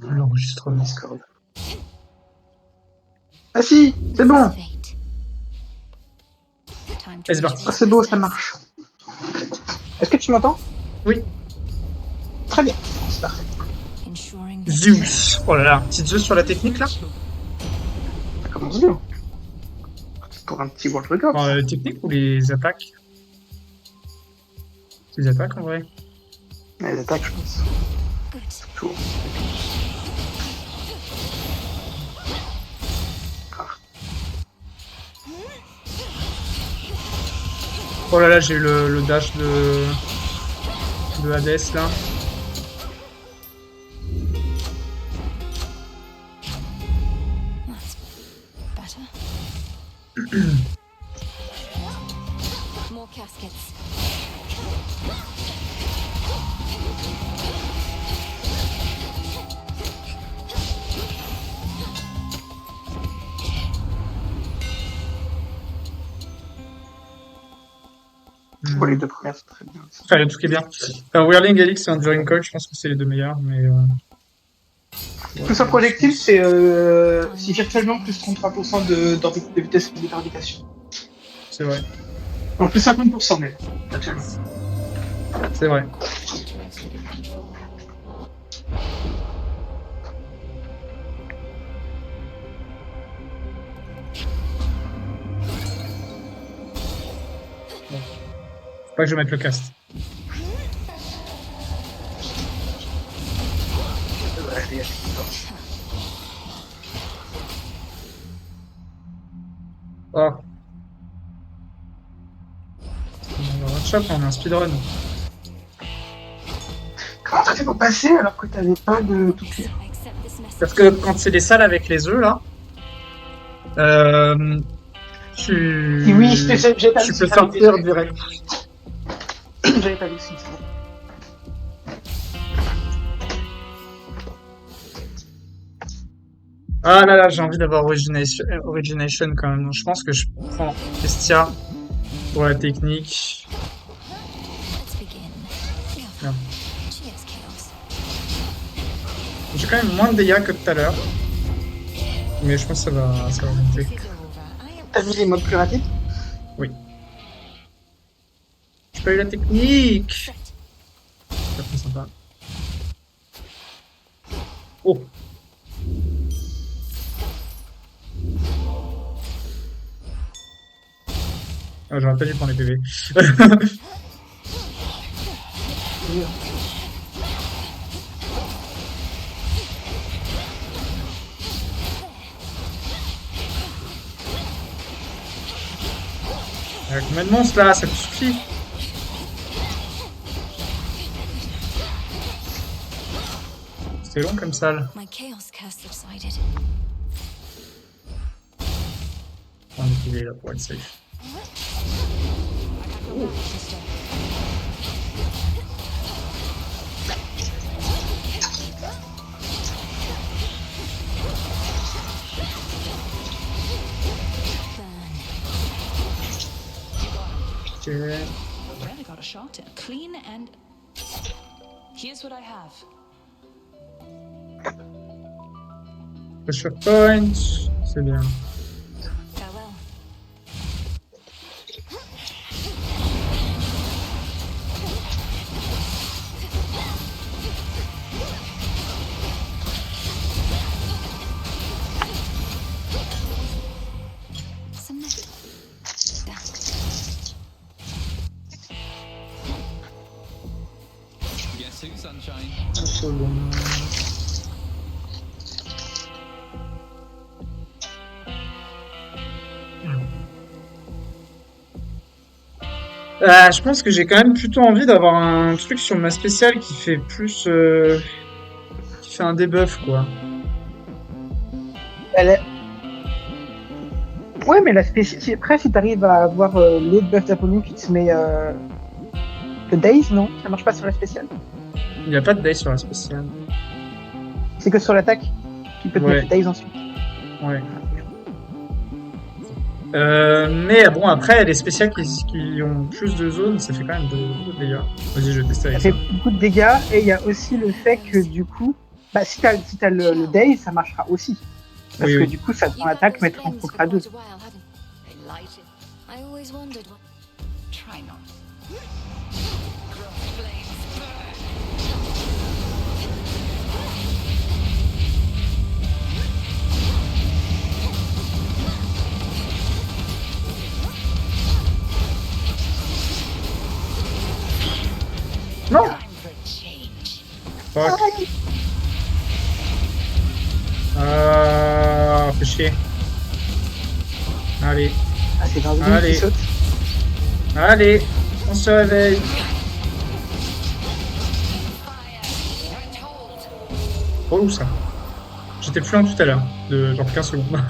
L'enregistrement. Discord. Ah si, c'est bon. C'est parti. Ah, c'est beau, ça marche. Est-ce que tu m'entends? Oui. Très bien, c'est parfait. Zeus. Oh là là, petite Zeus sur la technique là. Ça commence bien. C'est pour un petit world record. ça. Technique ou les attaques? Les attaques en vrai. Les attaques, je pense. Toujours. Ah. Oh là là, j'ai eu le dash de Hades là. More caskets. Bon, les deux premières, c'est très bien. Enfin, il y a tout qui est bien. Whirling Helix et Enduring Coil, je pense que c'est les deux meilleurs, mais. Plus un projectile, c'est virtuellement plus 33% de vitesse de gravitation. C'est vrai. En plus 50% même, actuellement. C'est vrai. Bon. Faut pas que je mette le cast. Oh. On va one-shot, on a un speedrun. Comment t'as fait pour passer alors que t'avais pas de tout cuir? Parce que quand c'est des salles avec les œufs là, tu. Oui, j'ai pas Tu vu peux ça. sortir direct. J'avais pas vu ça. Ah là là, j'ai envie d'avoir Origination quand même. Donc, je pense que je prends Estia pour la technique. Merde. J'ai quand même moins de dégâts que tout à l'heure. Mais je pense que ça va monter. T'as vu les modes plus rapides? Oui. J'ai pas eu la technique. C'est très sympa. Oh. Ah, j'aurais pas dû prendre les PV. Combien de monstres là? Ça te suffit? C'était long comme ça. My chaos curse subsided. On va PV là pour être safe. Ok. Really got a shot in. Clean and. Here's what I have. Pressure point. C'est bien. Farewell. Some note. Guess who, sunshine? Un second. Je pense que j'ai quand même plutôt envie d'avoir un truc sur ma spéciale qui fait plus. Qui fait un debuff quoi. Elle est... Ouais, mais la spéciale. Après, si t'arrives à avoir l'autre buff d'Apollon qui te met le Daze, non? Ça marche pas sur la spéciale? Il n'y a pas de dice sur la spéciale. C'est que sur l'attaque qui peut te Ouais. mettre le Daze ensuite. Ouais. Mais bon, après, les spéciales qui ont plus de zones, ça fait quand même beaucoup de dégâts. Vas-y, je vais tester Ça avec fait ça. beaucoup de dégâts et il y a aussi le fait que du coup, Bah, si t'as le Day, ça marchera aussi. Parce Oui, que oui. du coup, ça You've ton had attaque those mettra en flames for contre à 2. quite a while, haven't you? They light it. I always wondered what. Try not. Non! Time for change. Fuck. Fais chier. Allez, Ah, c'est Varzim qui Allez. saute. allez, on se réveille. Oh, ça. J'étais plus lent tout à l'heure, de genre 15 secondes.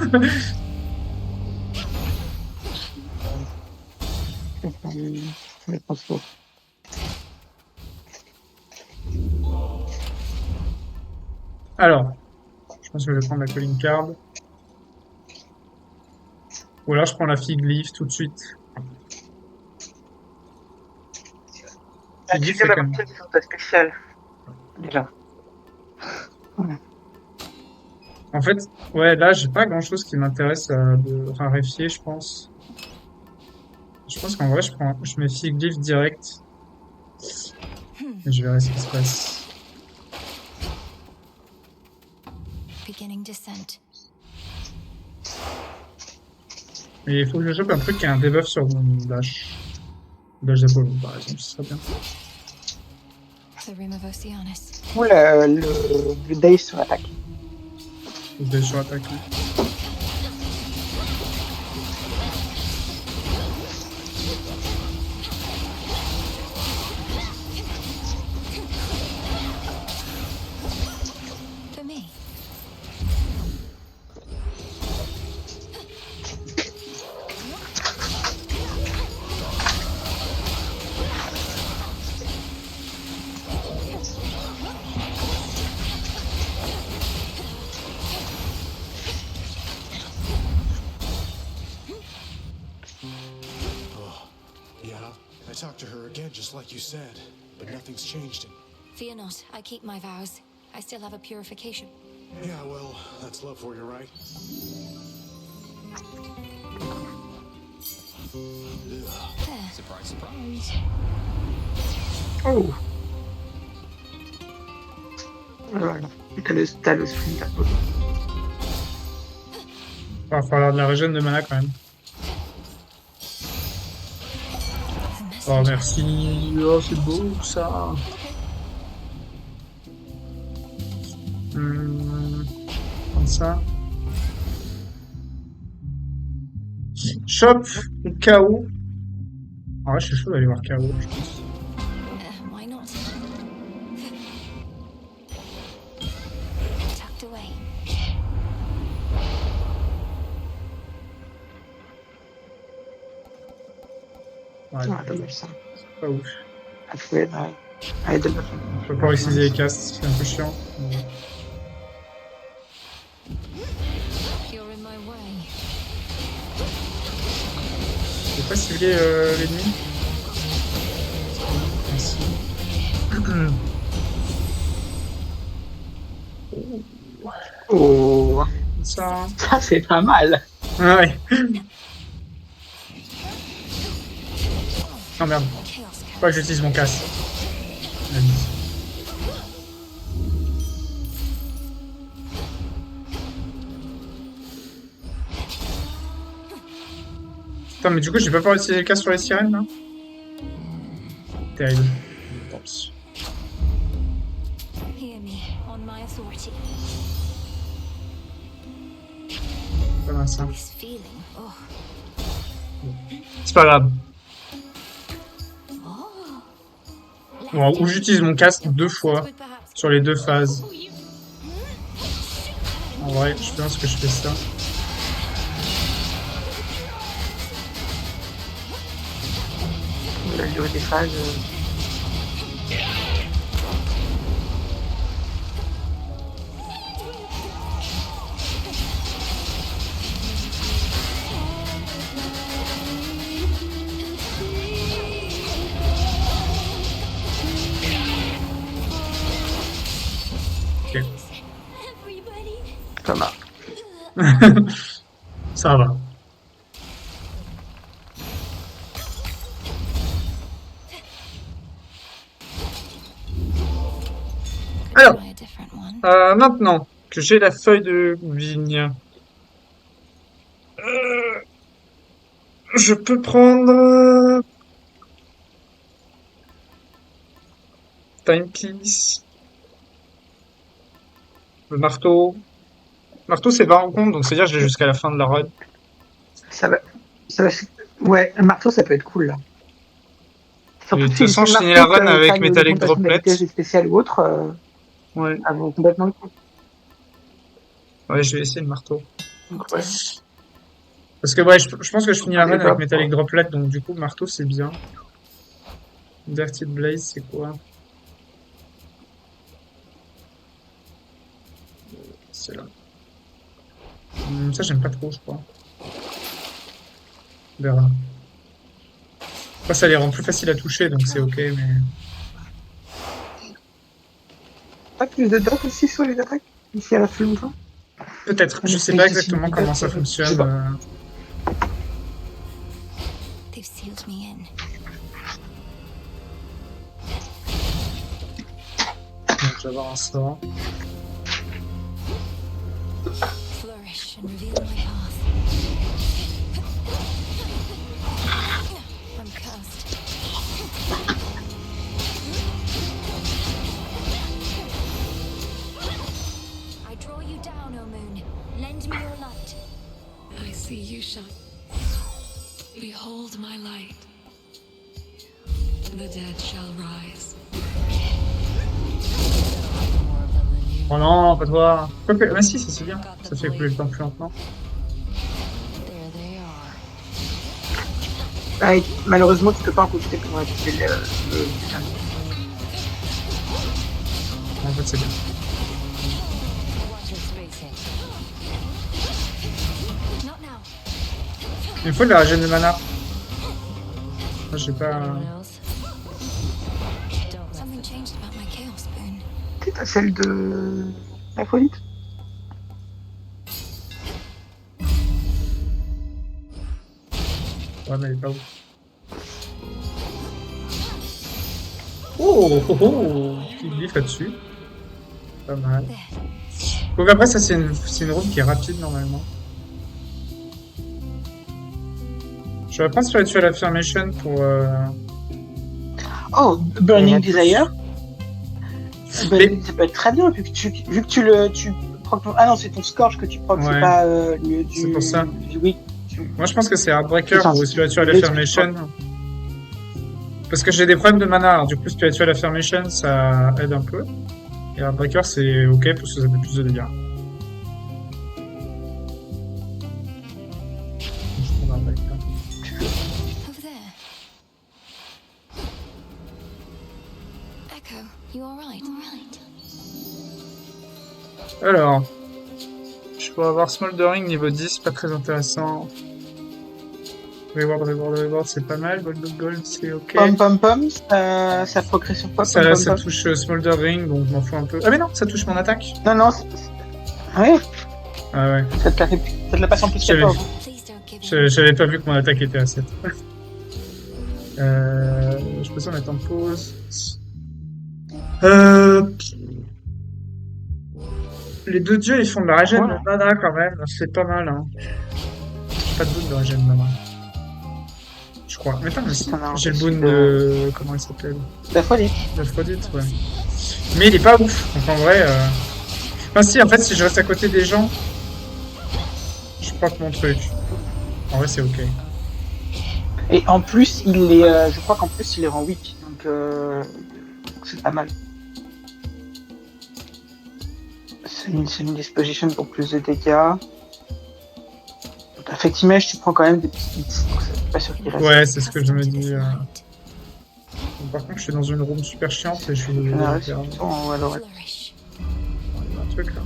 Je vais prendre ça. Alors, je pense que je vais prendre la calling card. Ou alors je prends la fig leaf tout de suite. Ah, Fig tu leaf, viens c'est quand même. d'avoir sur ta spéciale. Déjà. En fait, ouais, là, j'ai pas grand chose qui m'intéresse de raréfier, je pense. Je pense qu'en vrai, je mets fig leaf direct. Et je verrai ce qui se passe. Beginning descent. Mais il faut que je chope un truc qui a un debuff sur mon dash. Dash d'Apollo, par exemple, ce serait bien. The Rim of Oceanus. Ou le Day sur l'attaque. Je vais sur attaque. For me. Yeah, I talked to her again just like you said, but nothing's changed. Fear not, I keep my vows. I still have a purification. Yeah, well, that's love for you, right? There. Surprise, surprise. Oh. Voilà. Et t'as le sprint d'Apollo. Il va falloir de la régène de mana quand même. The Oh, messenger. merci. Oh, c'est beau, ça. Comme ça. Chop ou KO. Ah ouais, je suis chaud d'aller voir KO, je pense. Why not? Tucked away. Ouais, Ah, dommage ça. c'est pas ouf. Ah, ouais, ouais. Allez, dommage. Je peux pas utiliser les castes, c'est un peu chiant. Mais You're in my way. je peux pas cibler l'ennemi. Merci. Oh, Comme ça. ça c'est pas mal. Ah ouais. Oh merde. Chaos Faut pas que j'utilise mon casse. Merde. Putain, mais du coup, j'ai pas pouvoir utiliser le casse sur les sirènes, là. Terrible. Tant pis. Hear me on my authority. Pas mal ça. This feeling. Oh. C'est pas grave. Oh. Bon, ou j'utilise mon casque 2 fois Would perhaps sur les 2 phases. En vrai, je pense que je fais ça. La durée des phases. Ok. Thomas. Ça va. Alors, Try a different one. maintenant que j'ai la feuille de vigne, euh, je peux prendre Timepiece, le marteau. Marteau, c'est 20 rencontres, donc c'est-à-dire que j'ai jusqu'à la fin de la run. Ça va. Ça va. Ouais, un marteau, ça peut être cool là. Et Surtout de toute si façon, le je finis la marteau, run t'as avec une Metallic augmentation de la Droplet. vitesse spéciale ou autre, Ouais, ça vaut complètement le coup. ouais, je vais essayer le marteau. Donc, ouais. Parce que ouais, je pense que je finis la Allez, run avec hop. Metallic Droplet, donc du coup, marteau, c'est bien. Dirty Blaze, c'est quoi? C'est là. Ça, j'aime pas trop, je crois. On verra. Après, ça les rend plus faciles à toucher, donc c'est ok, mais... Pas plus de dots aussi sur les attaques ici à la fin longtemps. Peut-être, je sais Mais pas si c'est exactement une comment dot, ça je sais fonctionne. pas. They've sealed me in. Donc, je vais avoir un sort. Flourish and reveal my path. I'm cursed. I draw you down, O moon. Lend me your light. I see you shine. Behold my light. The dead shall rise. Oh non, pas toi. Quoique, mais si, ça c'est bien. Ça fait couler le temps plus lentement. There they are. Ah, et malheureusement, tu peux pas en profiter pour activer le... En fait, c'est bien. Watch your spacing. Not now. Il me faut de la régène de mana. Moi, j'ai pas... Anyone else? Something changed about my chaos spoon. T'as celle de... Aphrodite. Ouais, mais elle est pas ouf. Oh, oh, oh, petit glyphe là-dessus. Pas mal. Donc après, ça, c'est une route qui est rapide, normalement. Je vais prendre Spiritual Affirmation pour... Oh, Burning Ouais. Desire. Mais- Ça peut être très bien, vu que tu procs ton... Ah non, c'est ton Scourge que tu procs, Ouais. c'est pas du... C'est pour ça. Oui. Moi, je pense que c'est Heartbreaker Attends, ou Spiritual c'est- Affirmation. Parce que j'ai des problèmes de mana, alors du coup, Spiritual Affirmation, ça aide un peu. Et Heartbreaker, c'est ok parce que ça fait plus de dégâts. Je prends Heartbreaker. Over there. Echo, you alright? Alors, je peux avoir Smoldering niveau 10, pas très intéressant. Reward, c'est pas mal. Gold, c'est ok. Pom, ça progresse sur quoi? Ça Pom, pom. touche Smoldering, donc je m'en fous un peu. Ah mais non, ça touche mon attaque. Non, non, Ah ouais, Ah ouais, ça te la passe en plus J'avais- 14. Please don't give in. j'avais pas vu que mon attaque était à 7. Je peux ça mettre en pause. Les deux dieux, ils font de la régène Voilà. de mana quand même, c'est pas mal. Hein. Pas de boon de régène de mana. Je crois. Mais attends, mais si, Putain, non, j'ai le c'est boon de... Comment il s'appelle? La folie. D'Aphrodite, ouais. Mais il est pas ouf. Donc en vrai... Enfin si, en fait, si je reste à côté des gens, je crois que mon truc. En vrai, c'est ok. Et en plus, il est, je crois qu'en plus, il est rang 8. Donc, c'est pas mal. C'est une disposition pour plus de dégâts. Effectivement, tu prends quand même des petits hits. Donc, c'est pas sûr qu'il reste. Ouais, c'est ce que je me Accustomed to dis. this light. Par contre, je suis dans une room super chiante et je suis... Ah, ouais, c'est plutôt en Valorant. Flourish. Il y a un truc là.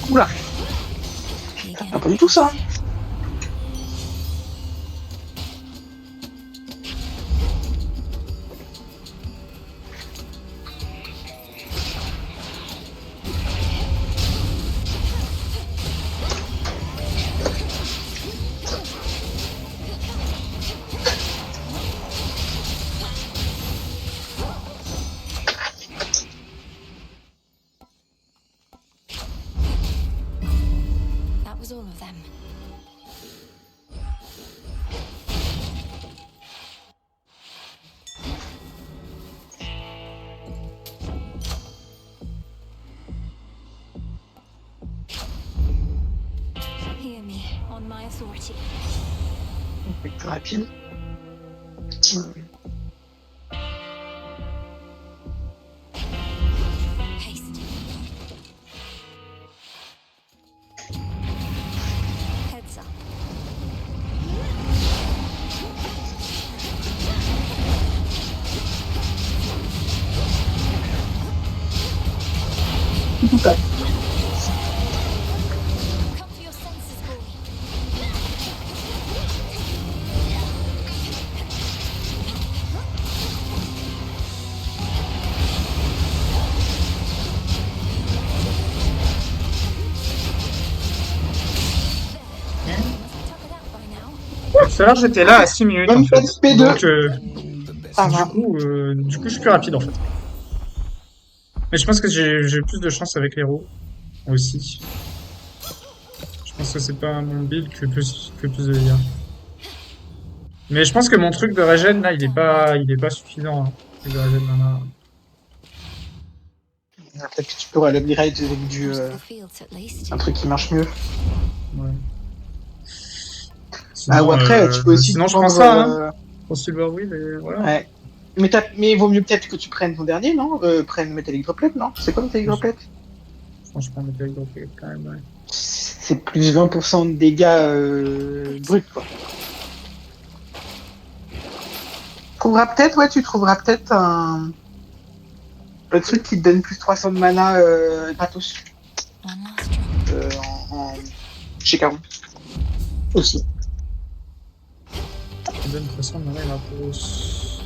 Oula, Begin. un peu pas du tout ça. That was all of them. Hear me on my authority. Plus rapide. Haste. Heads up. Come to your senses, boy. You must be top of that by now. Tout à l'heure, j'étais là à 6 minutes, Bonne en fait. fête, P2. Donc, Ça va. du coup, je suis plus rapide, en fait. Mais je pense que j'ai plus de chance avec l'héros, aussi. Je pense que c'est pas mon build que plus de dégâts. Mais je pense que mon truc de régène, là, il est pas suffisant, hein. Le truc de régène, mana. Peut-être que tu peux l'upgrade avec du, Out of the fields, at least. un truc qui marche mieux. Ouais. Ah, ou après, tu peux aussi sinon, je prendre, prends ça, hein. Pour Silverweed, et voilà. Ouais. Mais il vaut mieux peut-être que tu prennes ton dernier, non? Prenne Metallic Droplet, non? C'est quoi Metallic Droplet? Franchement, Metallic Droplet, quand même, ouais. C'est plus 20% de dégâts bruts, quoi. Tu trouveras peut-être le truc qui te donne plus 300 de mana gratos One last drop. chez Caron. Aussi. Il donne 300 de mana gratos.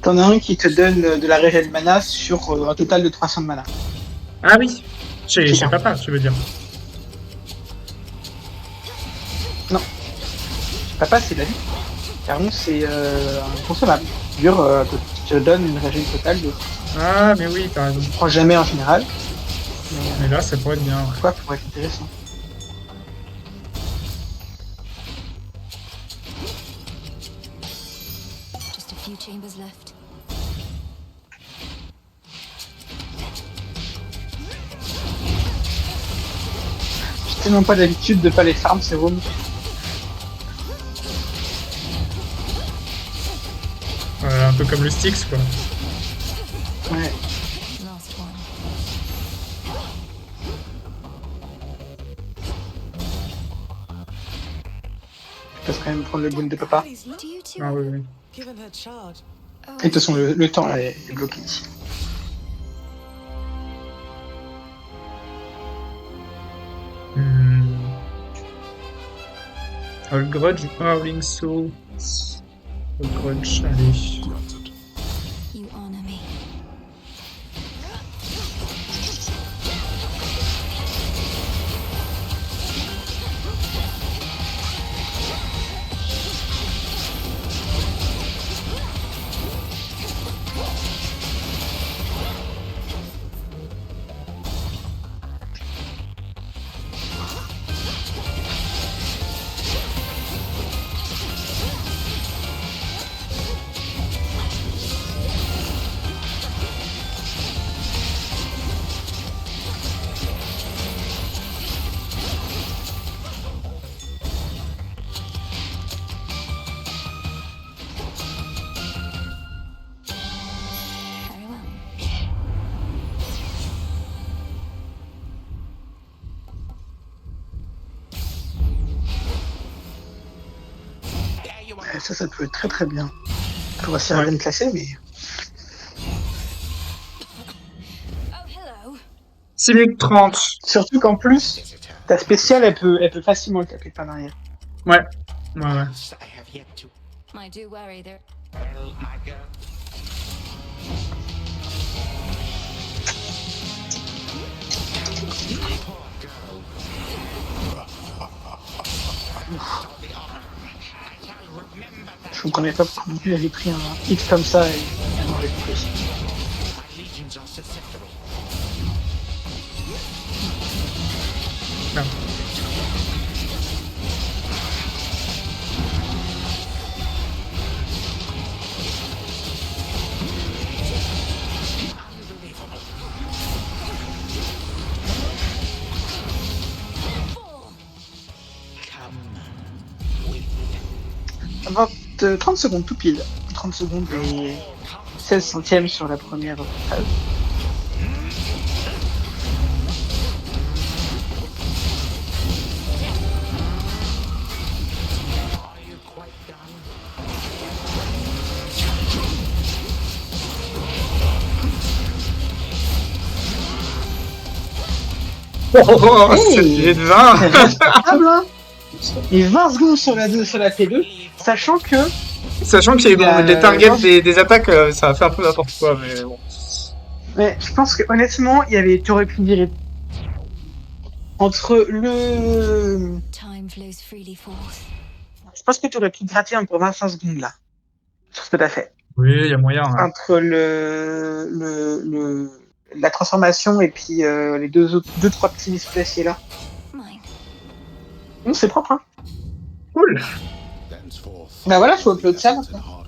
T'en as un qui te donne de la régène mana sur un total de 300 de mana. Ah oui! Chez papa, tu veux dire. Papa, c'est la vie. Caron, c'est un consommable. Te donne une régène totale de. Ah, mais oui, t'as raison. Je prends jamais en général. Mais là, ça pourrait être bien, ouais. Quoi, pourrait être intéressant. Just a few chambers left. J'ai tellement pas l'habitude de pas les farm, c'est rooms. Un peu comme le Styx, quoi. Ouais. Last one. Je peux quand même prendre le boon de papa. Do you two? Ah oui, oui. Given her charge. Oh, Et de toute façon, le temps est bloqué ici. Old Grudge, Howling Soul. Old Grudge, allez. you honor me. Very well. Ça peut être très très bien. Faudra s'y rien classer, mais. Oh, hello. 6 minutes 30. Surtout qu'en plus, Ta spéciale, elle peut facilement le taper par derrière. Ouais. Ouais, ouais. I have yet to. I do worry there. Well, my girl. Poor girl. Je comprenais pas pourquoi il avait pris un hit comme ça et il m'aurait coupé. My legions are susceptible. Non. Come. 30 secondes tout pile. 30 secondes et 16 centièmes sur la première phase. Are you quite done? Oh, c'était 20. Ah là et 20 secondes sur la T2, sachant que Sachant qu'il y a Il a- les targets des attaques, ça va faire un peu n'importe quoi, mais bon. ouais, je pense que honnêtement, tu aurais pu virer entre le. Time flows freely forth. Je pense que tu aurais pu gratter encore 25 secondes là. Sur ce que t'as fait. Oui, il y a moyen. Hein. Entre la transformation et puis les deux trois petits displaciers là. Mine. C'est propre, hein. Cool. Thenceforth, Bah voilà, faut upload ça lessons maintenant. in